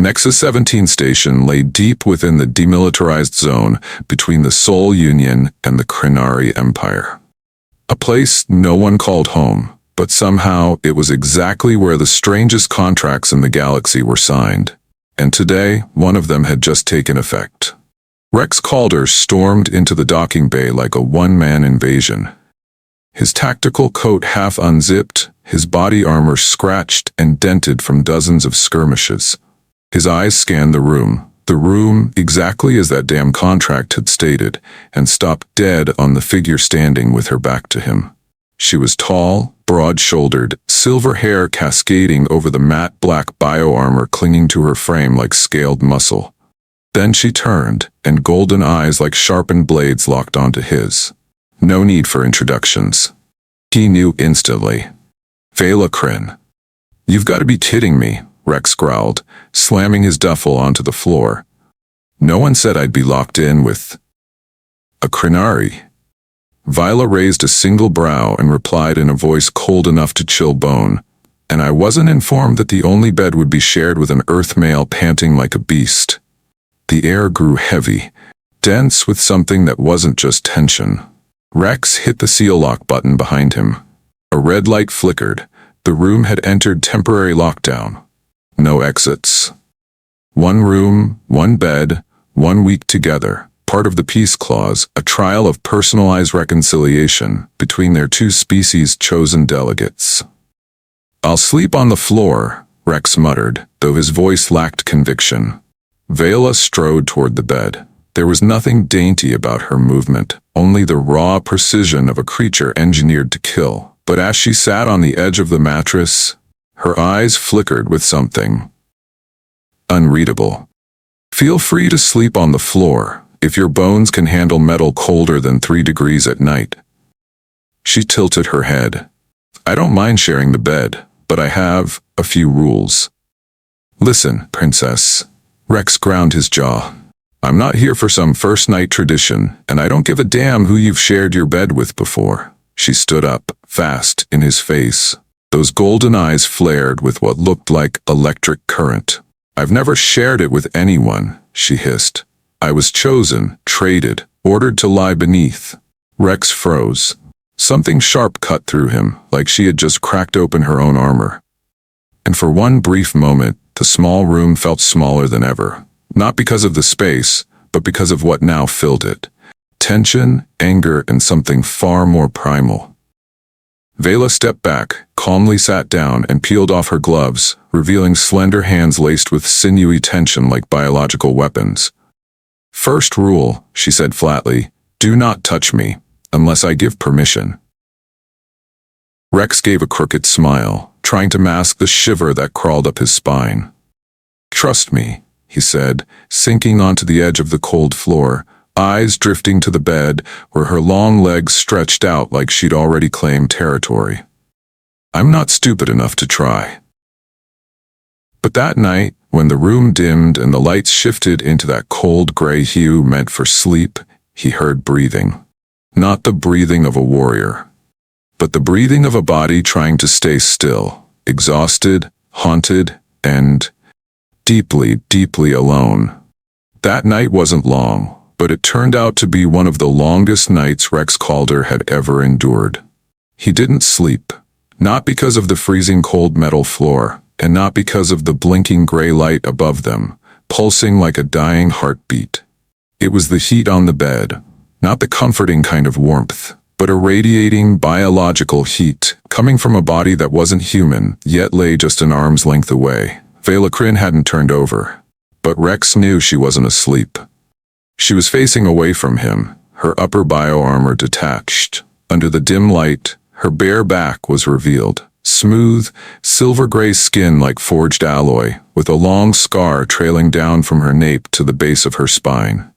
Nexus 17 station lay deep within the demilitarized zone between the Sol Union and the Krenari Empire. A place no one called home, but somehow it was exactly where the strangest contracts in the galaxy were signed. And today, one of them had just taken effect. Rex Calder stormed into the docking bay like a one-man invasion. His tactical coat half unzipped, his body armor scratched and dented from dozens of skirmishes. His eyes scanned the room exactly as that damn contract had stated, and stopped dead on the figure standing with her back to him. She was tall, broad-shouldered, silver hair cascading over the matte black bioarmor clinging to her frame like scaled muscle. Then she turned, and golden eyes like sharpened blades locked onto his. No need for introductions. He knew instantly. Vela Kryn. "You've got to be kidding me," Rex growled, slamming his duffel onto the floor. "No one said I'd be locked in with a Krenari." Vila raised a single brow and replied in a voice cold enough to chill bone, "And I wasn't informed that the only bed would be shared with an Earth male panting like a beast." The air grew heavy, dense with something that wasn't just tension. Rex hit the seal lock button behind him. A red light flickered. The room had entered temporary lockdown. No exits. One room, one bed, 1 week together. Part of the peace clause, a trial of personalized reconciliation between their two species' chosen delegates. "I'll sleep on the floor," Rex muttered, though his voice lacked conviction. Vela strode toward the bed. There was nothing dainty about her movement, only the raw precision of a creature engineered to kill. But as she sat on the edge of the mattress, her eyes flickered with something unreadable. "Feel free to sleep on the floor, if your bones can handle metal colder than 3 degrees at night." She tilted her head. "I don't mind sharing the bed, but I have a few rules." "Listen, princess." Rex ground his jaw. "I'm not here for some first-night tradition, and I don't give a damn who you've shared your bed with before." She stood up, fast in his face. Those golden eyes flared with what looked like electric current. "I've never shared it with anyone," she hissed. "I was chosen, traded, ordered to lie beneath." Rex froze. Something sharp cut through him, like she had just cracked open her own armor. And for one brief moment, the small room felt smaller than ever. Not because of the space, but because of what now filled it. Tension, anger, and something far more primal. Vela stepped back, calmly sat down, and peeled off her gloves, revealing slender hands laced with sinewy tension like biological weapons. "First rule," she said flatly, "do not touch me, unless I give permission." Rex gave a crooked smile, trying to mask the shiver that crawled up his spine. "Trust me," he said, sinking onto the edge of the cold floor, eyes drifting to the bed where her long legs stretched out like she'd already claimed territory. "I'm not stupid enough to try." But that night, when the room dimmed and the lights shifted into that cold gray hue meant for sleep, he heard breathing. Not the breathing of a warrior, but the breathing of a body trying to stay still, exhausted, haunted, and deeply, deeply alone. That night wasn't long, but it turned out to be one of the longest nights Rex Calder had ever endured. He didn't sleep, not because of the freezing cold metal floor, and not because of the blinking gray light above them, pulsing like a dying heartbeat. It was the heat on the bed, not the comforting kind of warmth, but a radiating biological heat, coming from a body that wasn't human, yet lay just an arm's length away. Vela Kryn hadn't turned over, but Rex knew she wasn't asleep. She was facing away from him, her upper bioarmor detached. Under the dim light, her bare back was revealed. Smooth, silver-gray skin like forged alloy, with a long scar trailing down from her nape to the base of her spine.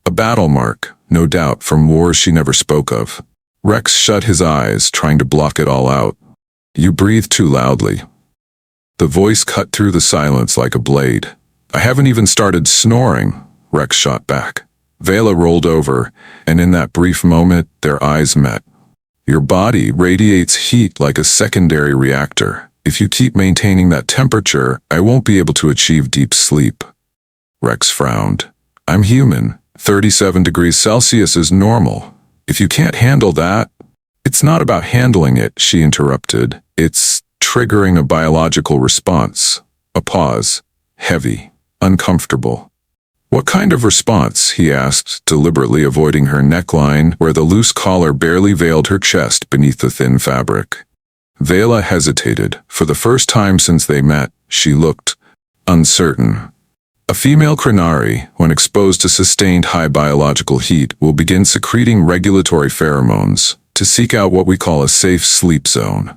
A battle mark, no doubt, from wars she never spoke of. Rex shut his eyes, trying to block it all out. "You breathe too loudly." The voice cut through the silence like a blade. "I haven't even started snoring," Rex shot back. Vela rolled over, and in that brief moment, their eyes met. "Your body radiates heat like a secondary reactor. If you keep maintaining that temperature, I won't be able to achieve deep sleep. Rex frowned. I'm human. 37 degrees Celsius is normal. If you can't handle that... It's not about handling it, she interrupted. It's triggering a biological response. A pause. Heavy. Uncomfortable. What kind of response? He asked, deliberately avoiding her neckline where the loose collar barely veiled her chest beneath the thin fabric. Vela hesitated. For the first time since they met, she looked uncertain. A female crinari, when exposed to sustained high biological heat, will begin secreting regulatory pheromones to seek out what we call a safe sleep zone.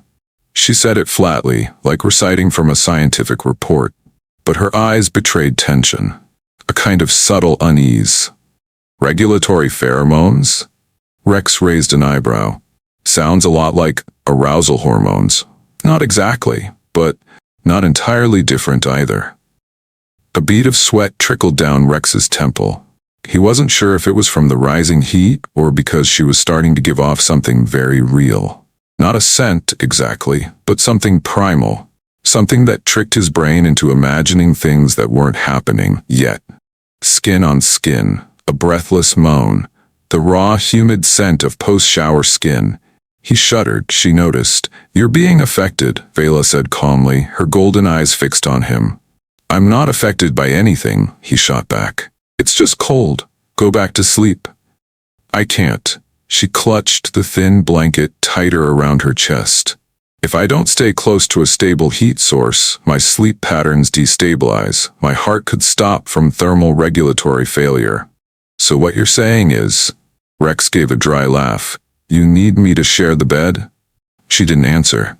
She said it flatly, like reciting from a scientific report, but her eyes betrayed tension, a kind of subtle unease. Regulatory pheromones? Rex raised an eyebrow. Sounds a lot like arousal hormones. Not exactly, but not entirely different either. A bead of sweat trickled down Rex's temple. He wasn't sure if it was from the rising heat or because she was starting to give off something very real. Not a scent, exactly, but something primal. Something that tricked his brain into imagining things that weren't happening yet. Skin on skin, a breathless moan, the raw, humid scent of post-shower skin. He shuddered, she noticed. You're being affected, Vela said calmly, her golden eyes fixed on him. I'm not affected by anything, he shot back. It's just cold. Go back to sleep. I can't. She clutched the thin blanket tighter around her chest. If I don't stay close to a stable heat source, my sleep patterns destabilize. My heart could stop from thermal regulatory failure. So what you're saying is... Rex gave a dry laugh. You need me to share the bed? She didn't answer.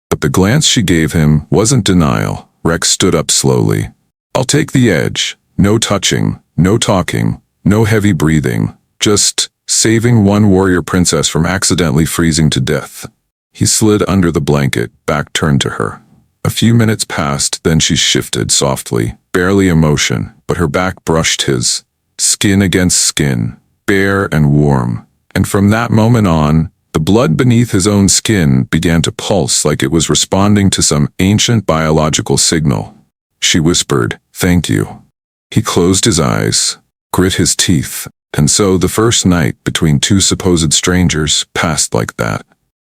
But the glance she gave him wasn't denial. Rex stood up slowly. I'll take the edge. No touching, no talking, no heavy breathing. Just saving one warrior princess from accidentally freezing to death. He slid under the blanket, back turned to her. A few minutes passed, then she shifted softly, barely a motion, but her back brushed his. Skin against skin, bare and warm. And from that moment on, the blood beneath his own skin began to pulse like it was responding to some ancient biological signal. She whispered, "Thank you." He closed his eyes, grit his teeth, and so the first night between two supposed strangers passed like that.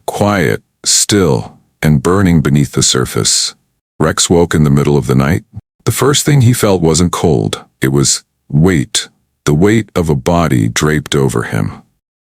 Quiet, still, and burning beneath the surface. Rex woke in the middle of the night. The first thing he felt wasn't cold. It was weight, the weight of a body draped over him.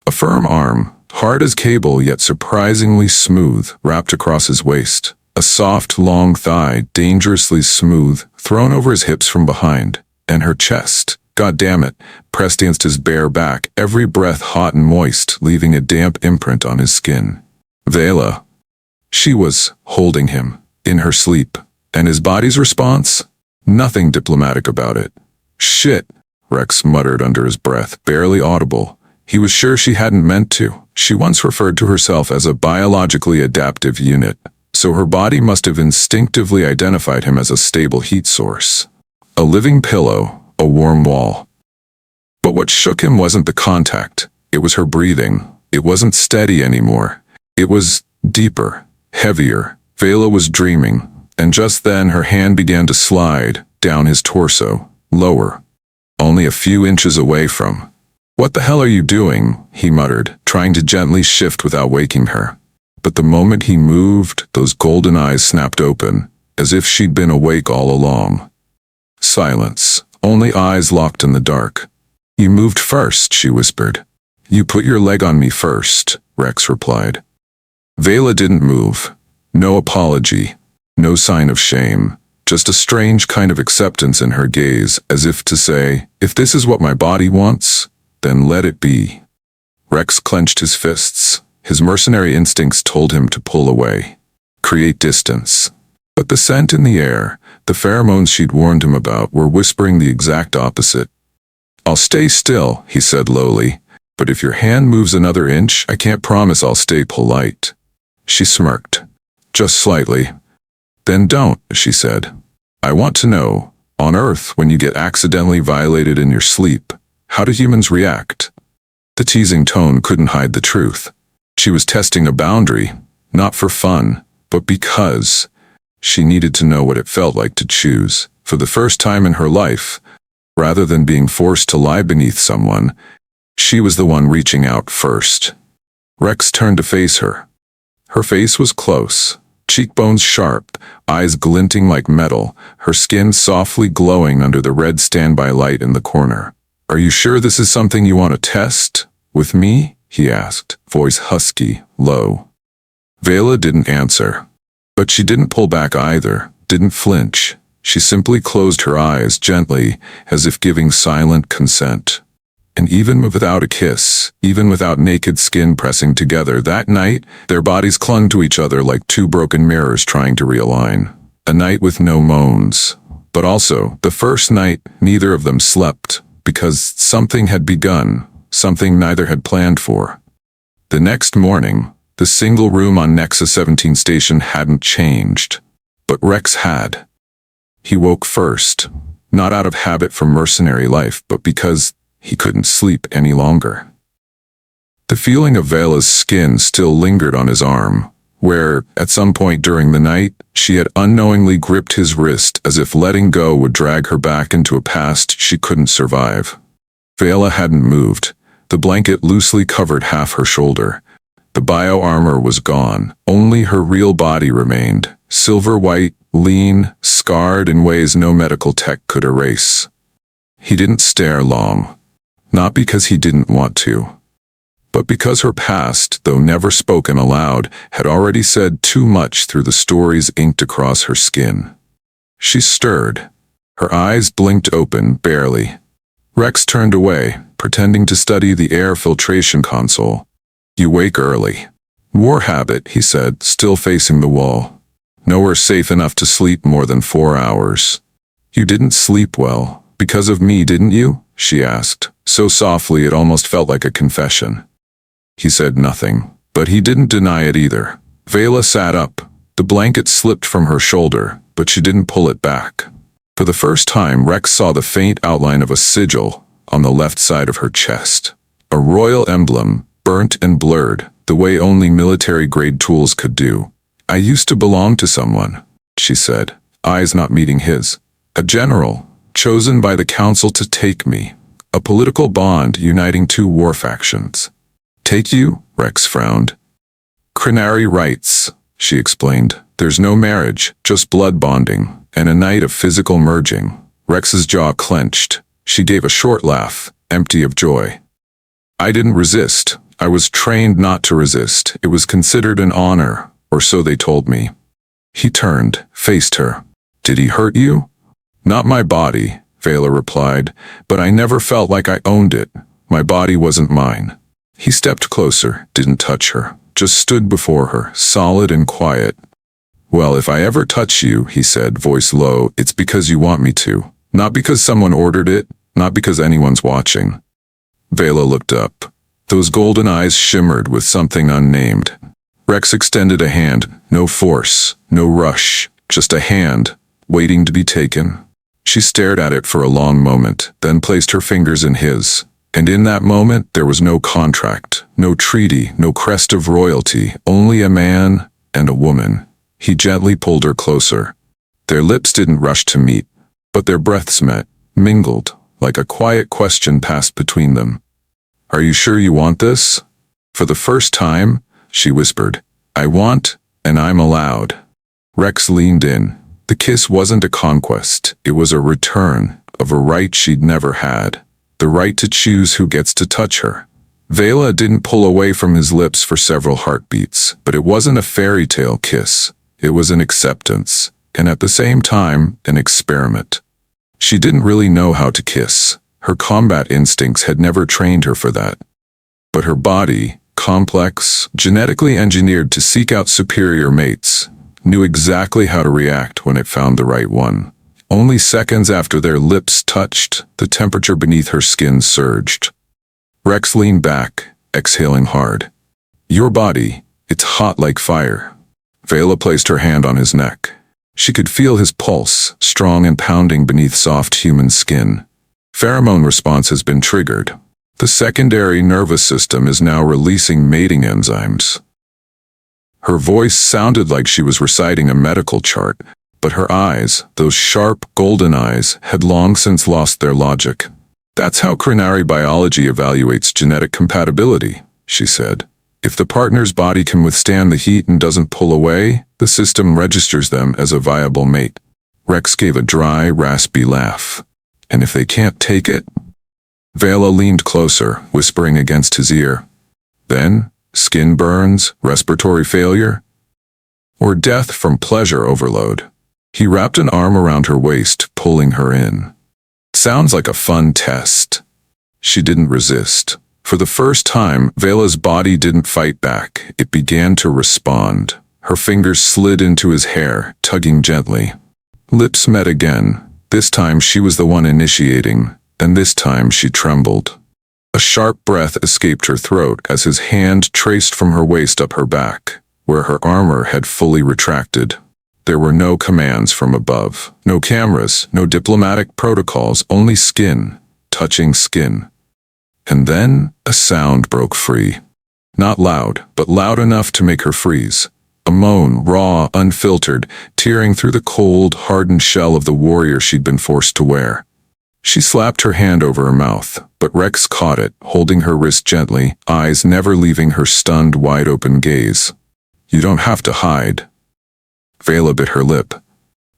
A firm arm, hard as cable yet surprisingly smooth, wrapped across his waist. A soft, long thigh, dangerously smooth, thrown over his hips from behind. And her chest, God damn it, pressed against his bare back, every breath hot and moist, leaving a damp imprint on his skin. Vela. She was holding him, in her sleep. And his body's response? Nothing diplomatic about it. Shit, Rex muttered under his breath, barely audible. He was sure she hadn't meant to. She once referred to herself as a biologically adaptive unit, so her body must have instinctively identified him as a stable heat source. A living pillow, a warm wall. But what shook him wasn't the contact. It was her breathing. It wasn't steady anymore. It was deeper, heavier. Vela was dreaming, and just then her hand began to slide down his torso, lower, only a few inches away from. "What the hell are you doing?" he muttered, trying to gently shift without waking her. But the moment he moved, those golden eyes snapped open, as if she'd been awake all along. Silence, only eyes locked in the dark. "You moved first," she whispered. "You put your leg on me first," Rex replied. Vela didn't move. No apology, no sign of shame, just a strange kind of acceptance in her gaze, as if to say, if this is what my body wants, then let it be. Rex clenched his fists. His mercenary instincts told him to pull away, create distance. But the scent in the air, the pheromones she'd warned him about, were whispering the exact opposite. "I'll stay still," he said lowly, "but if your hand moves another inch, I can't promise I'll stay polite." She smirked. "Just slightly." "Then don't," she said. "I want to know, on Earth, when you get accidentally violated in your sleep, how do humans react?" The teasing tone couldn't hide the truth. She was testing a boundary, not for fun, but because She needed to know what it felt like to choose, for the first time in her life. Rather than being forced to lie beneath someone, she was the one reaching out first. Rex turned to face her. Her face was close, cheekbones sharp, eyes glinting like metal, her skin softly glowing under the red standby light in the corner. "Are you sure this is something you want to test? With me?" he asked, voice husky, low. Vela didn't answer. But she didn't pull back either, didn't flinch. She simply closed her eyes gently, as if giving silent consent. And even without a kiss, even without naked skin pressing together that night, their bodies clung to each other like two broken mirrors trying to realign. A night with no moans. But also, the first night, neither of them slept, because something had begun, something neither had planned for. The next morning, the single room on Nexus 17 station hadn't changed. But Rex had. He woke first, not out of habit from mercenary life, but because he couldn't sleep any longer. The feeling of Vela's skin still lingered on his arm, where, at some point during the night, she had unknowingly gripped his wrist as if letting go would drag her back into a past she couldn't survive. Vela hadn't moved. The blanket loosely covered half her shoulder. The bio-armor was gone. Only her real body remained, silver white, lean, scarred in ways no medical tech could erase. He didn't stare long. Not because he didn't want to, but because her past, though never spoken aloud, had already said too much through the stories inked across her skin. She stirred. Her eyes blinked open, barely. Rex turned away, pretending to study the air filtration console. "You wake early." "War habit," he said, still facing the wall. "Nowhere safe enough to sleep more than 4 hours." "You didn't sleep well, because of me, didn't you?" she asked, so softly it almost felt like a confession. He said nothing, but he didn't deny it either. Vela sat up. The blanket slipped from her shoulder, but she didn't pull it back. For the first time, Rex saw the faint outline of a sigil on the left side of her chest. A royal emblem, burnt and blurred, the way only military-grade tools could do. "I used to belong to someone," she said, eyes not meeting his. "A general, chosen by the council to take me. A political bond uniting two war factions." "Take you?" Rex frowned. "Crinary rights," she explained. "There's no marriage, just blood bonding, and a night of physical merging." Rex's jaw clenched. She gave a short laugh, empty of joy. "I didn't resist. I was trained not to resist. It was considered an honor, or so they told me." He turned, faced her. "Did he hurt you?" "Not my body," Vela replied, "but I never felt like I owned it. My body wasn't mine." He stepped closer, didn't touch her, just stood before her, solid and quiet. "Well, if I ever touch you," he said, voice low, "it's because you want me to. Not because someone ordered it, not because anyone's watching." Vela looked up. Those golden eyes shimmered with something unnamed. Rex extended a hand, no force, no rush, just a hand, waiting to be taken. She stared at it for a long moment, then placed her fingers in his. And in that moment, there was no contract, no treaty, no crest of royalty, only a man and a woman. He gently pulled her closer. Their lips didn't rush to meet, but their breaths met, mingled, like a quiet question passed between them. "Are you sure you want this?" "For the first time," she whispered. "I want, and I'm allowed." Rex leaned in. The kiss wasn't a conquest, it was a return of a right she'd never had. The right to choose who gets to touch her. Vela didn't pull away from his lips for several heartbeats, but it wasn't a fairy tale kiss. It was an acceptance, and at the same time, an experiment. She didn't really know how to kiss. Her combat instincts had never trained her for that. But her body, complex, genetically engineered to seek out superior mates, knew exactly how to react when it found the right one. Only seconds after their lips touched, the temperature beneath her skin surged. Rex leaned back, exhaling hard. "Your body, it's hot like fire." Vela placed her hand on his neck. She could feel his pulse, strong and pounding beneath soft human skin. Pheromone response has been triggered. The secondary nervous system is now releasing mating enzymes. Her voice sounded like she was reciting a medical chart, but her eyes, those sharp, golden eyes, had long since lost their logic. "That's how crinari biology evaluates genetic compatibility," she said. "If the partner's body can withstand the heat and doesn't pull away, the system registers them as a viable mate." Rex gave a dry, raspy laugh. "And if they can't take it?" Vela leaned closer, whispering against his ear. "Then, skin burns, respiratory failure, or death from pleasure overload." He wrapped an arm around her waist, pulling her in. "Sounds like a fun test." She didn't resist. For the first time, Vela's body didn't fight back. It began to respond. Her fingers slid into his hair, tugging gently. Lips met again. This time she was the one initiating, and this time she trembled. A sharp breath escaped her throat as his hand traced from her waist up her back, where her armor had fully retracted. There were no commands from above, no cameras, no diplomatic protocols, only skin, touching skin. And then a sound broke free. Not loud, but loud enough to make her freeze. A moan, raw, unfiltered, tearing through the cold, hardened shell of the warrior she'd been forced to wear. She slapped her hand over her mouth, but Rex caught it, holding her wrist gently, eyes never leaving her stunned, wide-open gaze. "You don't have to hide." Vela bit her lip,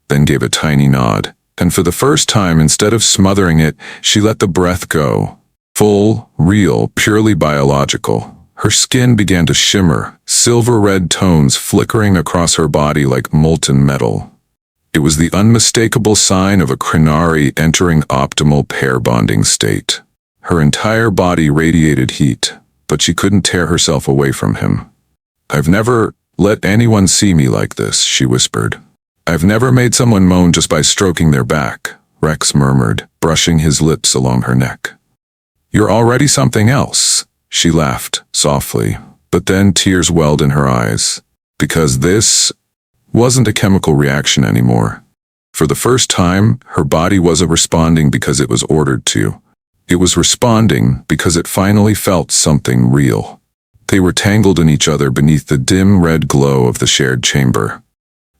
then gave a tiny nod, and for the first time, instead of smothering it, she let the breath go. Full, real, purely biological. Her skin began to shimmer, silver-red tones flickering across her body like molten metal. It was the unmistakable sign of a crinari entering optimal pair bonding state. Her entire body radiated heat, but she couldn't tear herself away from him. "I've never let anyone see me like this," she whispered. "I've never made someone moan just by stroking their back," Rex murmured, brushing his lips along her neck. "You're already something else," she laughed, softly, but then tears welled in her eyes. Because this wasn't a chemical reaction anymore. For the first time, her body wasn't responding because it was ordered to. It was responding because it finally felt something real. They were tangled in each other beneath the dim red glow of the shared chamber.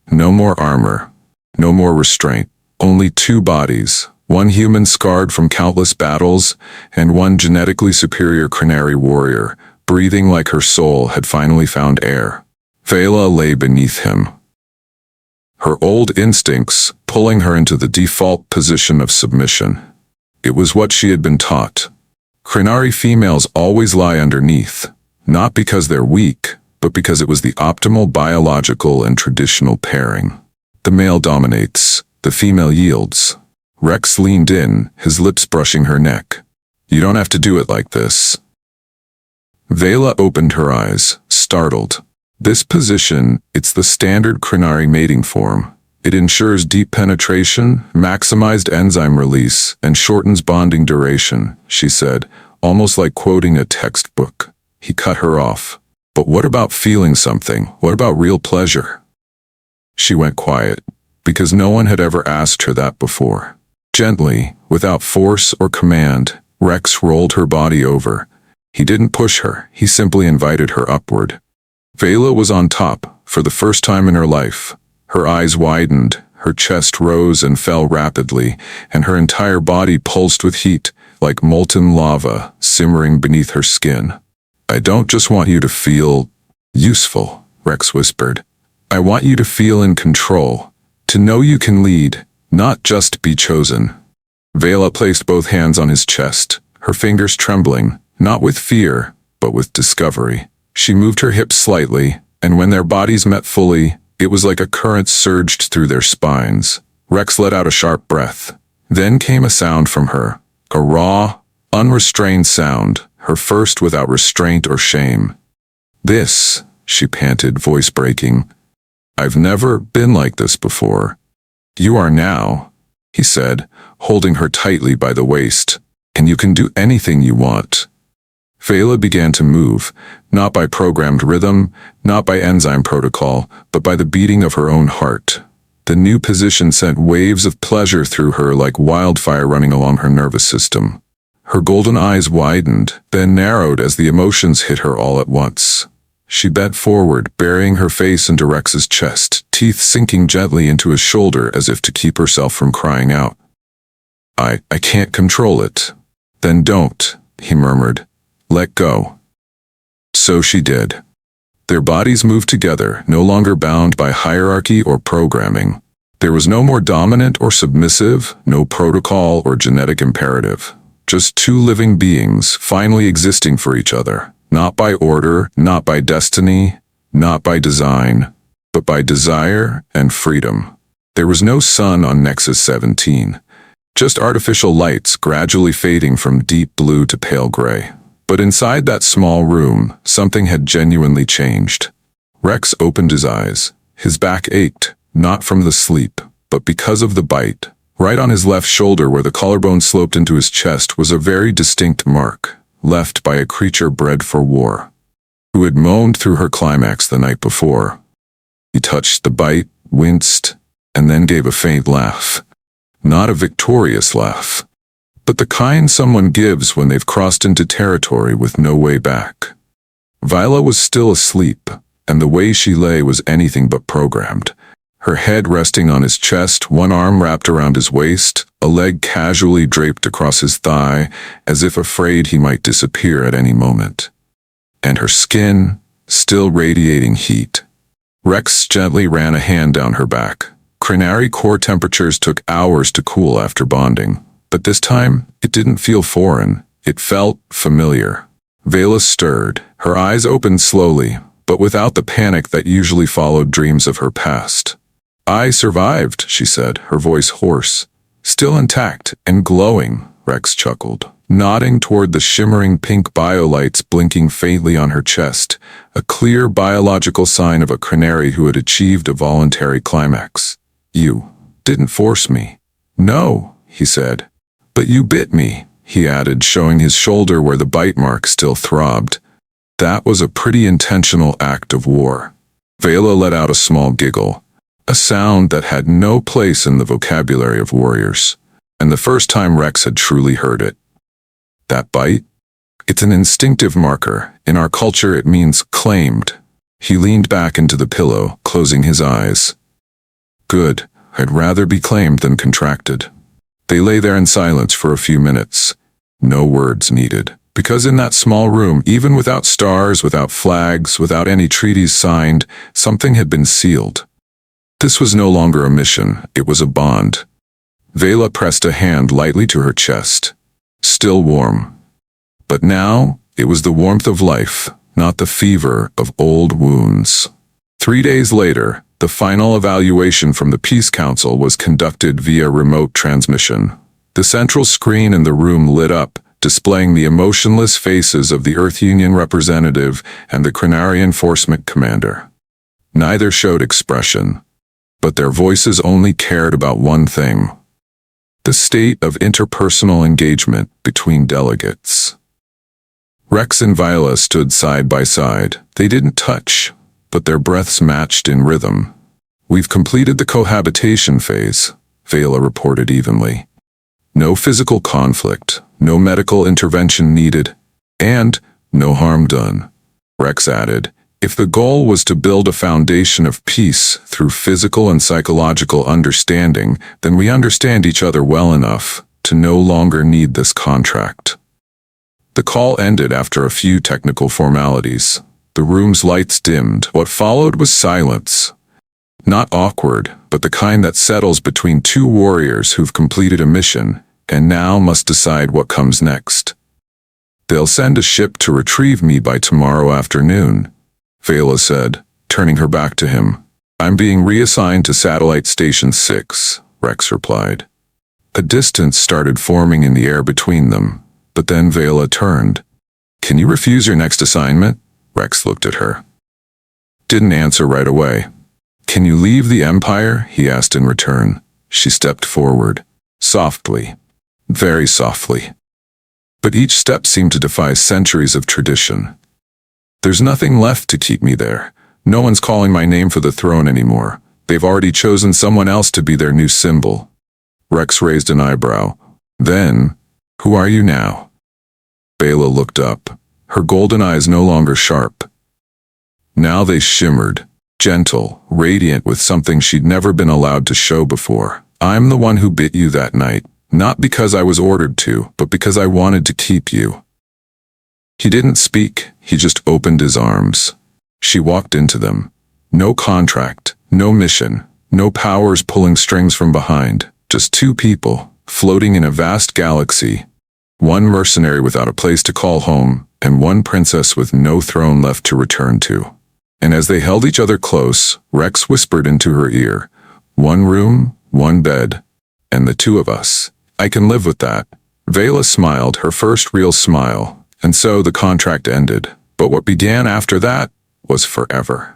No more armor, no more restraint, only two bodies, one human scarred from countless battles, and one genetically superior crinari warrior, breathing like her soul had finally found air. Vela lay beneath him, her old instincts pulling her into the default position of submission. It was what she had been taught. Crinari females always lie underneath, not because they're weak, but because it was the optimal biological and traditional pairing. The male dominates, the female yields. Rex leaned in, his lips brushing her neck. "You don't have to do it like this." Vela opened her eyes, startled. "This position, it's the standard crinari mating form. It ensures deep penetration, maximized enzyme release, and shortens bonding duration," she said, almost like quoting a textbook. He cut her off. "But what about feeling something? What about real pleasure?" She went quiet, because no one had ever asked her that before. Gently, without force or command, Rex rolled her body over. He didn't push her, he simply invited her upward. Vela was on top, for the first time in her life. Her eyes widened, her chest rose and fell rapidly, and her entire body pulsed with heat, like molten lava simmering beneath her skin. "I don't just want you to feel useful," Rex whispered. "I want you to feel in control, to know you can lead, not just be chosen." Vela placed both hands on his chest, her fingers trembling, not with fear, but with discovery. She moved her hips slightly, and when their bodies met fully, it was like a current surged through their spines. Rex let out a sharp breath. Then came a sound from her, a raw, unrestrained sound, her first without restraint or shame. "This," she panted, voice breaking. "I've never been like this before." "You are now," he said, holding her tightly by the waist, "and you can do anything you want." Vela began to move, not by programmed rhythm, not by enzyme protocol, but by the beating of her own heart. The new position sent waves of pleasure through her like wildfire running along her nervous system. Her golden eyes widened, then narrowed as the emotions hit her all at once. She bent forward, burying her face into Rex's chest, teeth sinking gently into his shoulder as if to keep herself from crying out. I can't control it. Then don't, he murmured. Let go. So she did. Their bodies moved together, no longer bound by hierarchy or programming. There was no more dominant or submissive, no protocol or genetic imperative. Just two living beings finally existing for each other. Not by order, not by destiny, not by design, but by desire and freedom. There was no sun on Nexus 17. Just artificial lights gradually fading from deep blue to pale gray. But inside that small room, something had genuinely changed. Rex opened his eyes. His back ached, not from the sleep, but because of the bite. Right on his left shoulder where the collarbone sloped into his chest was a very distinct mark, left by a creature bred for war, who had moaned through her climax the night before. He touched the bite, winced, and then gave a faint laugh. Not a victorious laugh, but the kind someone gives when they've crossed into territory with no way back. Viola was still asleep, and the way she lay was anything but programmed. Her head resting on his chest, one arm wrapped around his waist, a leg casually draped across his thigh, as if afraid he might disappear at any moment. And her skin, still radiating heat. Rex gently ran a hand down her back. Crinari core temperatures took hours to cool after bonding, but this time, it didn't feel foreign. It felt familiar. Vela stirred, her eyes opened slowly, but without the panic that usually followed dreams of her past. I survived, she said, her voice hoarse. Still intact and glowing, Rex chuckled, nodding toward the shimmering pink biolights blinking faintly on her chest, a clear biological sign of a Crinari who had achieved a voluntary climax. You didn't force me. No, he said. But you bit me, he added, showing his shoulder where the bite mark still throbbed. That was a pretty intentional act of war. Vela let out a small giggle, a sound that had no place in the vocabulary of warriors, and the first time Rex had truly heard it. That bite? It's an instinctive marker. In our culture it means claimed. He leaned back into the pillow, closing his eyes. Good. I'd rather be claimed than contracted. They lay there in silence for a few minutes. No words needed. Because in that small room, even without stars, without flags, without any treaties signed, something had been sealed. This was no longer a mission, it was a bond. Vela pressed a hand lightly to her chest. Still warm. But now, it was the warmth of life, not the fever of old wounds. 3 days later, the final evaluation from the Peace Council was conducted via remote transmission. The central screen in the room lit up, displaying the emotionless faces of the Earth Union representative and the Crinari Enforcement Commander. Neither showed expression, but their voices only cared about one thing: the state of interpersonal engagement between delegates. Rex and Viola stood side by side. They didn't touch, but their breaths matched in rhythm. We've completed the cohabitation phase, Viola reported evenly. No physical conflict, no medical intervention needed, and no harm done. Rex added, if the goal was to build a foundation of peace through physical and psychological understanding, then we understand each other well enough to no longer need this contract. The call ended after a few technical formalities. The room's lights dimmed. What followed was silence. Not awkward, but the kind that settles between two warriors who've completed a mission and now must decide what comes next. They'll send a ship to retrieve me by tomorrow afternoon, Vela said, turning her back to him. I'm being reassigned to Satellite Station 6, Rex replied. A distance started forming in the air between them, but then Vela turned. Can you refuse your next assignment? Rex looked at her. Didn't answer right away. Can you leave the Empire? He asked in return. She stepped forward, softly, very softly. But each step seemed to defy centuries of tradition. There's nothing left to keep me there. No one's calling my name for the throne anymore. They've already chosen someone else to be their new symbol. Rex raised an eyebrow. Then, who are you now? Vela looked up, her golden eyes no longer sharp. Now they shimmered, gentle, radiant with something she'd never been allowed to show before. I'm the one who bit you that night, not because I was ordered to, but because I wanted to keep you. He didn't speak, he just opened his arms. She walked into them. No contract, no mission, no powers pulling strings from behind, just two people, floating in a vast galaxy. One mercenary without a place to call home, and one princess with no throne left to return to. And as they held each other close, Rex whispered into her ear, "One room, one bed, and the two of us. I can live with that." Vela smiled, her first real smile, and so the contract ended. But what began after that was forever.